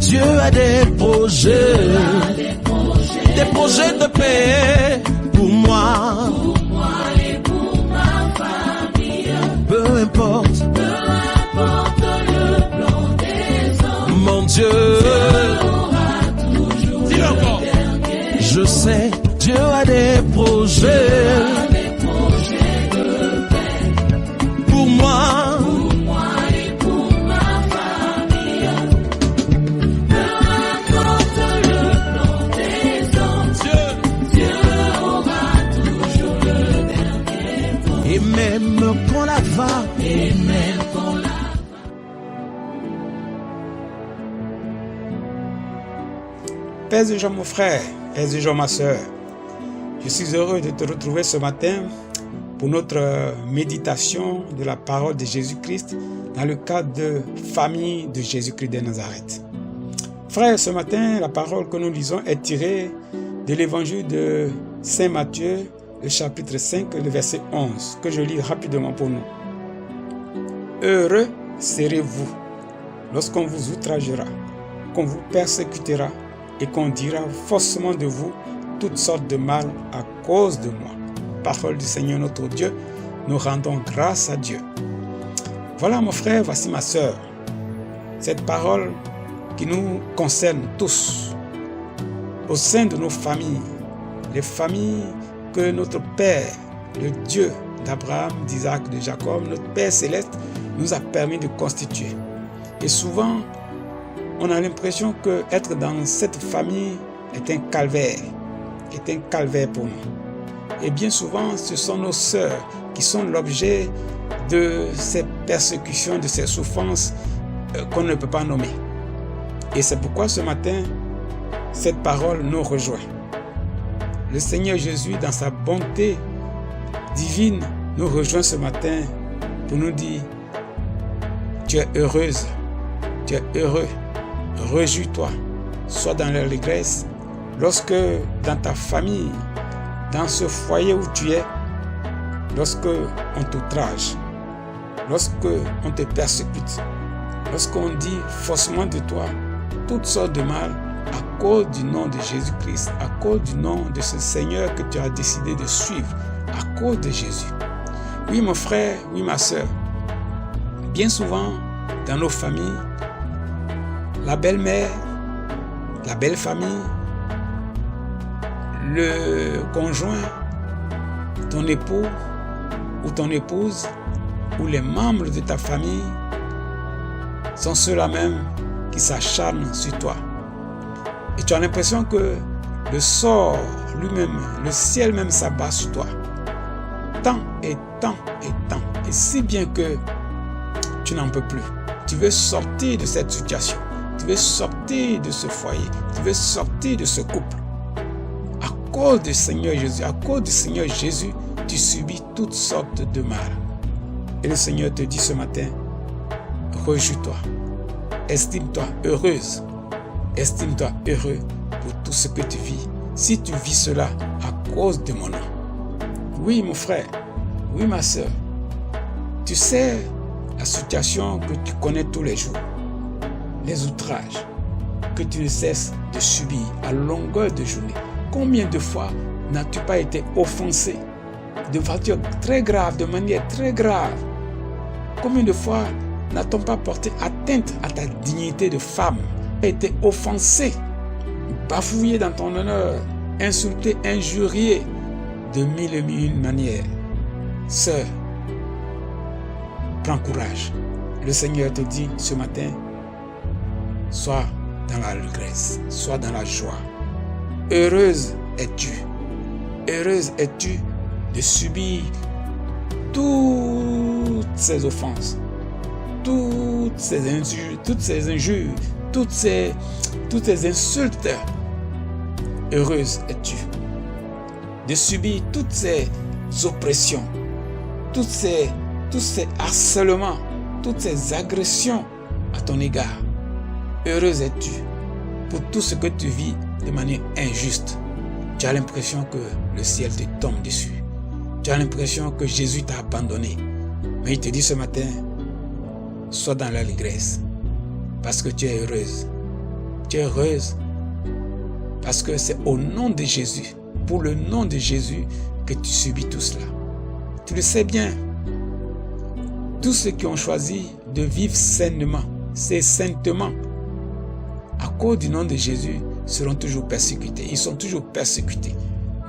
Dieu a des projets de paix pour moi et pour ma famille. Peu importe le plan des hommes, mon Dieu aura toujours dis-le encore. dernier Je sais Dieu a des projets de paix pour moi pour moi et pour ma famille. Peu importe le plan des hommes, Dieu aura toujours le dernier mot. et même quand la va Et même quand la Père et Jean, mon frère, Père et Jean, ma soeur, je suis heureux de te retrouver ce matin pour notre méditation de la parole de Jésus-Christ dans le cadre de Famille de Jésus-Christ de Nazareth. Frère, ce matin, la parole que nous lisons est tirée de l'évangile de Saint Matthieu, le chapitre 5, le verset 11, que je lis rapidement pour nous. Heureux serez-vous lorsqu'on vous outragera, qu'on vous persécutera et qu'on dira faussement de vous toutes sortes de mal à cause de moi. Parole du Seigneur notre Dieu, nous rendons grâce à Dieu. Voilà mon frère, voici ma soeur. Cette parole qui nous concerne tous, au sein de nos familles, les familles que notre Père, le Dieu d'Abraham, d'Isaac, de Jacob, notre Père céleste, nous a permis de constituer. Et souvent, on a l'impression que être dans cette famille est un calvaire pour nous. Et bien souvent, ce sont nos sœurs qui sont l'objet de ces persécutions, de ces souffrances qu'on ne peut pas nommer. Et c'est pourquoi ce matin, cette parole nous rejoint. Le Seigneur Jésus, dans sa bonté divine, nous rejoint ce matin pour nous dire: tu es heureuse, tu es heureux, réjouis-toi, sois dans l'allégresse lorsque dans ta famille, dans ce foyer où tu es, lorsque on t'outrage, lorsque on te persécute, lorsqu'on dit faussement de toi toutes sortes de mal à cause du nom de Jésus-Christ, à cause du nom de ce Seigneur que tu as décidé de suivre, à cause de Jésus. Oui mon frère, oui ma soeur, bien souvent dans nos familles, la belle-mère, la belle-famille, le conjoint, ton époux ou ton épouse ou les membres de ta famille sont ceux-là même qui s'acharnent sur toi. Et tu as l'impression que le sort lui-même, le ciel même s'abat sur toi. Tant et tant et tant. Et si bien que tu n'en peux plus. Tu veux sortir de cette situation. Tu veux sortir de ce foyer. Tu veux sortir de ce couple. À cause du Seigneur Jésus, à cause du Seigneur Jésus, tu subis toutes sortes de mal. Et le Seigneur te dit ce matin, réjouis-toi. Estime-toi heureuse. Estime-toi heureux pour tout ce que tu vis. Si tu vis cela à cause de mon nom. Oui, mon frère. Oui, ma soeur. Tu sais la situation que tu connais tous les jours. Les outrages que tu ne cesses de subir à longueur de journée. Combien de fois n'as-tu pas été offensé de façon très grave, de manière très grave? Combien de fois n'a-t-on pas porté atteinte à ta dignité de femme, été offensé, bafouillé dans ton honneur, insulté, injurié de mille et une manières? Sœur, prends courage. Le Seigneur te dit ce matin, sois dans l'allégresse, sois dans la joie. Heureuse es-tu de subir toutes ces offenses, toutes ces injures, toutes ces insultes. Heureuse es-tu de subir toutes ces oppressions, tous ces harcèlements, toutes ces agressions à ton égard. Heureuse es-tu pour tout ce que tu vis de manière injuste. Tu as l'impression que le ciel te tombe dessus. Tu as l'impression que Jésus t'a abandonné. Mais il te dit ce matin, sois dans l'allégresse, parce que tu es heureuse. Tu es heureuse parce que c'est au nom de Jésus, pour le nom de Jésus, que tu subis tout cela. Tu le sais bien. Tous ceux qui ont choisi de vivre sainement, c'est saintement, à cause du nom de Jésus, seront toujours persécutés. Ils sont toujours persécutés.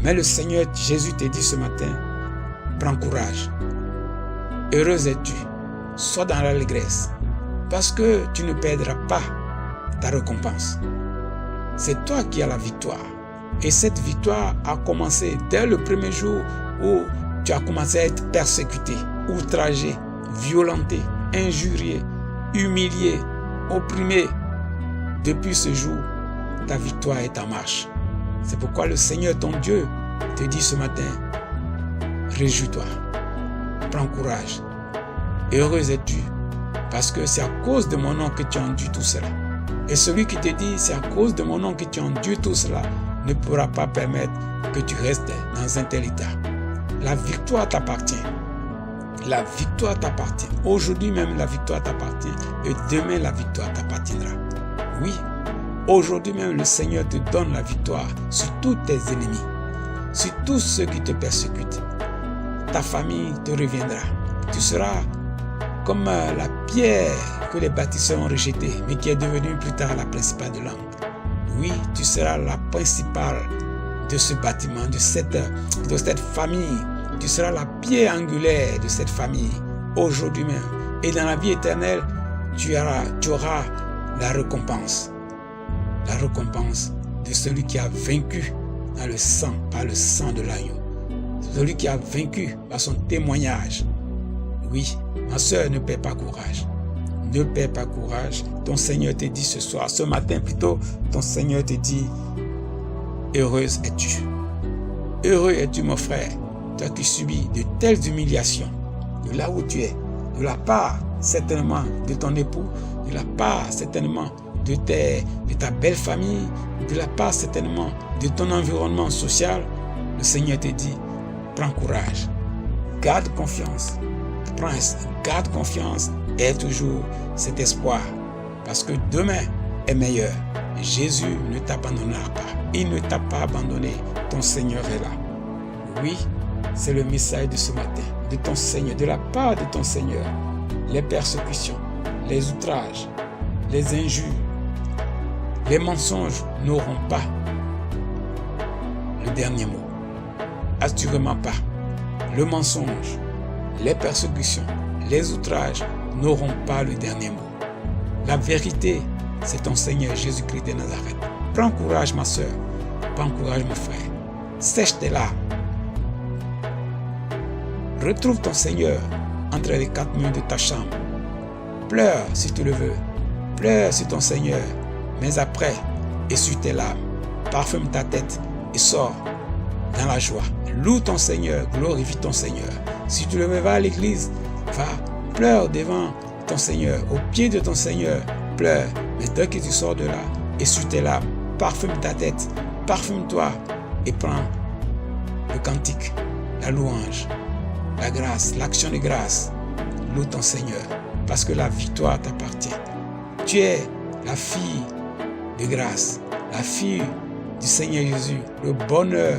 Mais le Seigneur Jésus te dit ce matin, prends courage. Heureuse es-tu. Sois dans l'allégresse. Parce que tu ne perdras pas ta récompense. C'est toi qui as la victoire. Et cette victoire a commencé dès le premier jour où tu as commencé à être persécuté, outragé, violenté, injurié, humilié, opprimé. Depuis ce jour, ta victoire est en marche. C'est pourquoi le Seigneur ton Dieu te dit ce matin, réjouis-toi, prends courage. Heureuse es-tu, parce que c'est à cause de mon nom que tu as enduit tout cela. Et celui qui te dit, c'est à cause de mon nom que tu as enduit tout cela, ne pourra pas permettre que tu restes dans un tel état. La victoire t'appartient. La victoire t'appartient. Aujourd'hui même, la victoire t'appartient. Et demain, la victoire t'appartiendra. Oui, aujourd'hui même, le Seigneur te donne la victoire sur tous tes ennemis, sur tous ceux qui te persécutent. Ta famille te reviendra. Tu seras comme la pierre que les bâtisseurs ont rejetée, mais qui est devenue plus tard la principale de l'angle. Oui, tu seras la principale de ce bâtiment, de cette famille. Tu seras la pierre angulaire de cette famille, aujourd'hui même. Et dans la vie éternelle, tu auras la récompense. La récompense de celui qui a vaincu dans le sang, par le sang de l'agneau. Celui qui a vaincu par son témoignage. Oui, ma soeur, ne perds pas courage. Ne perds pas courage. Ton Seigneur te dit ce soir, ce matin plutôt, ton Seigneur te dit, heureuse es-tu. Heureux es-tu, mon frère, toi qui subis de telles humiliations, de là où tu es, de la part certainement de ton époux, de la part certainement de ta belle famille, de la part certainement de ton environnement social. Le Seigneur te dit, prends courage, garde confiance, garde confiance, aie toujours cet espoir, parce que demain est meilleur. Jésus ne t'abandonnera pas, il ne t'a pas abandonné, ton Seigneur est là. Oui, c'est le message de ce matin, de ton Seigneur, de la part de ton Seigneur. Les persécutions, les outrages, les injures, les mensonges n'auront pas le dernier mot. Assurément pas. Le mensonge, les persécutions, les outrages n'auront pas le dernier mot. La vérité, c'est ton Seigneur Jésus-Christ de Nazareth. Prends courage, ma soeur. Prends courage, mon frère. Sèche tes larmes. Retrouve ton Seigneur entre les quatre murs de ta chambre. Pleure si tu le veux. Pleure sur ton Seigneur. Mais après, essuie tes larmes. Parfume ta tête et sors dans la joie. Loue ton Seigneur. Glorifie ton Seigneur. Si tu le veux, va à l'église. Va, pleure devant ton Seigneur. Au pied de ton Seigneur. Pleure. Mais dès que tu sors de là, essuie tes larmes. Parfume ta tête. Parfume-toi. Et prends le cantique, la louange, la grâce, l'action de grâce. Loue ton Seigneur, parce que la victoire t'appartient. Tu es la fille de grâce, la fille du Seigneur Jésus. Le bonheur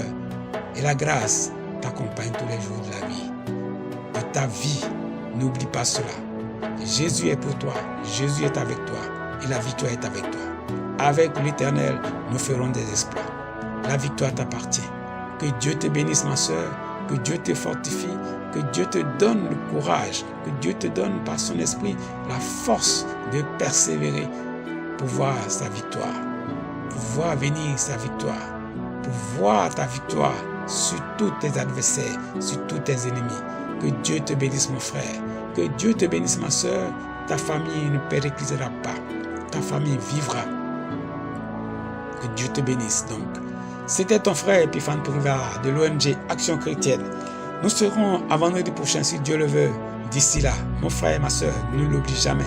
et la grâce t'accompagnent tous les jours de la vie. De ta vie, n'oublie pas cela. Jésus est pour toi, Jésus est avec toi, et la victoire est avec toi. Avec l'Éternel, nous ferons des exploits. La victoire t'appartient. Que Dieu te bénisse, ma soeur, que Dieu te fortifie, que Dieu te donne le courage, que Dieu te donne par son esprit la force de persévérer pour voir sa victoire, pour voir venir sa victoire, pour voir ta victoire sur tous tes adversaires, sur tous tes ennemis. Que Dieu te bénisse, mon frère, que Dieu te bénisse, ma soeur. Ta famille ne périclisera pas, ta famille vivra. Que Dieu te bénisse donc. C'était ton frère Epiphane Privard de l'ONG Action Chrétienne. Nous serons à vendredi prochain si Dieu le veut. D'ici là, mon frère et ma soeur, ne l'oublie jamais.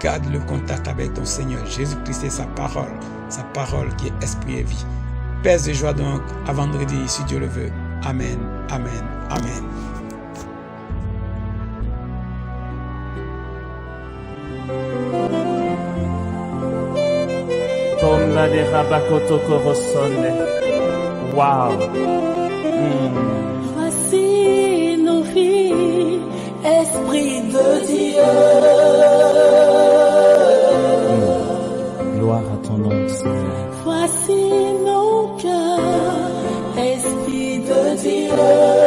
Garde le contact avec ton Seigneur Jésus-Christ et sa parole qui est esprit et vie. Paix et joie donc à vendredi si Dieu le veut. Amen, amen, amen. Tonda de Rabakoto Korosone. Wow. Voici nos vies, Esprit de Dieu. Gloire à ton nom, Seigneur. Voici nos cœurs, Esprit de Dieu.